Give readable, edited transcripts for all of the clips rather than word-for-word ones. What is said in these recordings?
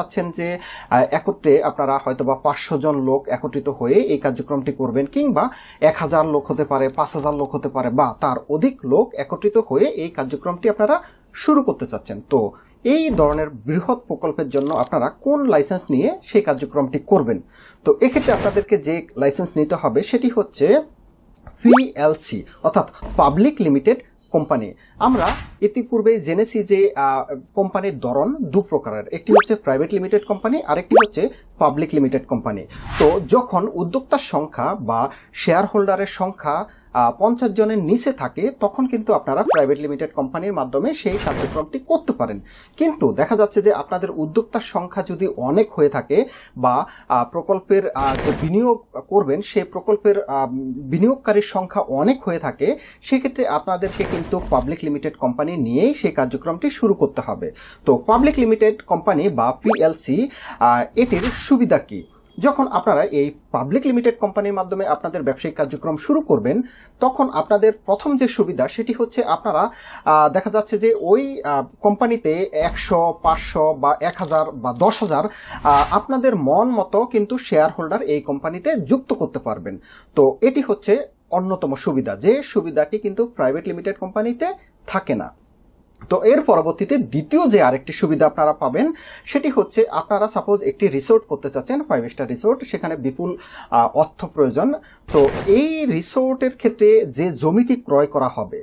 চাচ্ছেন যে একত্রে আপনারা হয়তোবা 500 জন লোক একত্রিত হয়ে এই কার্যক্রমটি করবেন, কিংবা 1000 লোক হতে পারে, 5000 লোক হতে পারে, বা তার অধিক লোক একত্রিত হয়ে এই কার্যক্রমটি আপনারা শুরু করতে চাচ্ছেন। তো এই ধরনের বৃহৎ প্রকল্পের জন্য আপনারা কোন লাইসেন্স নিয়ে সেই কার্যক্রমটি করবেন? তো এক্ষেত্রে আপনাদেরকে যে লাইসেন্স নিতে হবে সেটি হচ্ছে পিএলসি, অর্থাৎ পাবলিক লিমিটেড কোম্পানি। আমরা ইতিপূর্বে জেনেছি যে কোম্পানির ধরন দু প্রকারের, একটি হচ্ছে প্রাইভেট লিমিটেড কোম্পানি, আরেকটি হচ্ছে পাবলিক লিমিটেড কোম্পানি। তো যখন উদ্যোক্তার সংখ্যা বা শেয়ার হোল্ডারের সংখ্যা 50 জনের নিচে থাকে তখন কিন্তু আপনারা প্রাইভেট লিমিটেড কোম্পানির মাধ্যমে সেই কার্যক্রমটি করতে পারেন। কিন্তু দেখা যাচ্ছে যে আপনাদের উদ্যোক্তার সংখ্যা যদি অনেক হয়ে থাকে বা প্রকল্পের যে বিনিয়োগ করবেন সেই প্রকল্পের বিনিয়োগকারীর সংখ্যা অনেক হয়ে থাকে, সেক্ষেত্রে আপনাদেরকে কিন্তু পাবলিক লিমিটেড কোম্পানি নিয়েই সেই কার্যক্রমটি শুরু করতে হবে। তো পাবলিক লিমিটেড কোম্পানি বা পিএলসি এটির সুবিধা কি? যখন আপনারা এই পাবলিক লিমিটেড কোম্পানির মাধ্যমে আপনাদের ব্যবসায়িক কার্যক্রম শুরু করবেন তখন আপনাদের প্রথম যে সুবিধা সেটি হচ্ছে আপনারা দেখা যাচ্ছে যে ওই কোম্পানিতে 100, 500 বা 1000 বা 10,000 আপনাদের মন মতো কিন্তু শেয়ার হোল্ডার এই কোম্পানিতে যুক্ত করতে পারবেন। তো এটি হচ্ছে অন্যতম সুবিধা, যে সুবিধাটি কিন্তু প্রাইভেট লিমিটেড কোম্পানিতে থাকে না। তো এর পরবর্তীতে দ্বিতীয় যে আরেকটি সুবিধা আপনারা পাবেন সেটি হচ্ছে আপনারা সাপোজ একটি রিসোর্ট করতে চাচ্ছেন, 5 স্টার রিসোর্ট, সেখানে বিপুল অর্থ প্রয়োজন। তো এই রিসোর্টের ক্ষেত্রে যে জমিটি ক্রয় করা হবে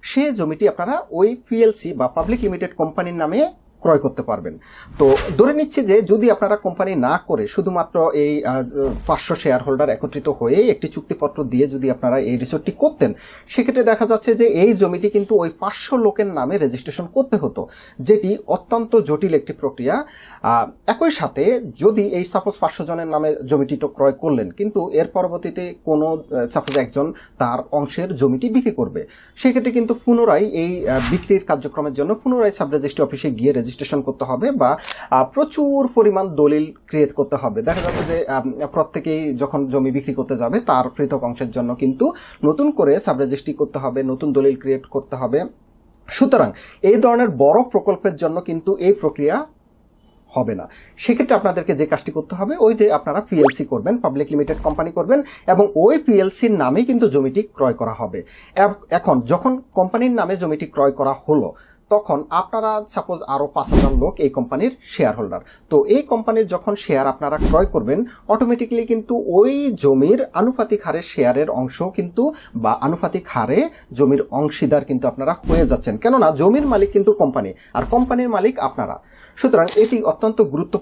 সে জমিটি আপনারা ওই পিএলসি বা পাবলিক লিমিটেড কোম্পানির নামে ক্রয় করতে পারবেন। তো ধরে নিচ্ছে যে যদি আপনারা কোম্পানি না করে শুধুমাত্র এই 500 শেয়ার হোল্ডার একত্রিত হয়ে একটি চুক্তিপত্র দিয়ে যদি আপনারা এই রিসোর্টটি করতেন, সেক্ষেত্রে দেখা যাচ্ছে যে এই জমিটি কিন্তু ওই 500 লোকের নামে রেজিস্ট্রেশন করতে হতো, যেটি অত্যন্ত জটিল একটি প্রক্রিয়া। একই সাথে যদি এই সাপোজ 500 জনের নামে জমিটি তো ক্রয় করলেন, কিন্তু এর পরবর্তীতে কোনো সাপোজ একজন তার অংশের জমিটি বিক্রি করবে, সেক্ষেত্রে কিন্তু পুনরায় এই বিক্রির কার্যক্রমের জন্য পুনরায় সাব রেজিস্ট্রি অফিসে গিয়ে রেজিস্ট্রেশন করতে হবে বা প্রচুর পরিমাণ দলিল ক্রিয়েট করতে হবে। দেখা যাচ্ছে যে প্রত্যেকেই যখন জমি বিক্রি করতে যাবে তার পৃথক অংশের জন্য কিন্তু নতুন করে সাব রেজিস্ট্রি করতে হবে, নতুন দলিল ক্রিয়েট করতে হবে। সুতরাং এই ধরনের বড় প্রকল্পের জন্য কিন্তু এই প্রক্রিয়া হবে না। সেক্ষেত্রে আপনাদেরকে যে কাজটি করতে হবে, ওই যে আপনারা পিএলসি করবেন, পাবলিক লিমিটেড কোম্পানি করবেন, এবং ওই পিএলসির নামে কিন্তু জমিটি ক্রয় করা হবে। এখন যখন কোম্পানির নামে জমিটি ক্রয় করা হলো তখন আপনারা সাপোজ আরো 5000 লোক এই কোম্পানির শেয়ার হোল্ডার। তো এই কোম্পানির যখন শেয়ার আপনারা ক্রয় করবেন অটোমেটিক্যালি কিন্তু ওই জমির আনুপাতিক হারে শেয়ারের অংশ কিন্তু বা আনুপাতিক হারে জমির অংশীদার কিন্তু আপনারা হয়ে যাচ্ছেন, কেননা জমির মালিক কিন্তু কোম্পানি আর কোম্পানির মালিক আপনারা। সুতরাং এটি অত্যন্ত গুরুত্বপূর্ণ।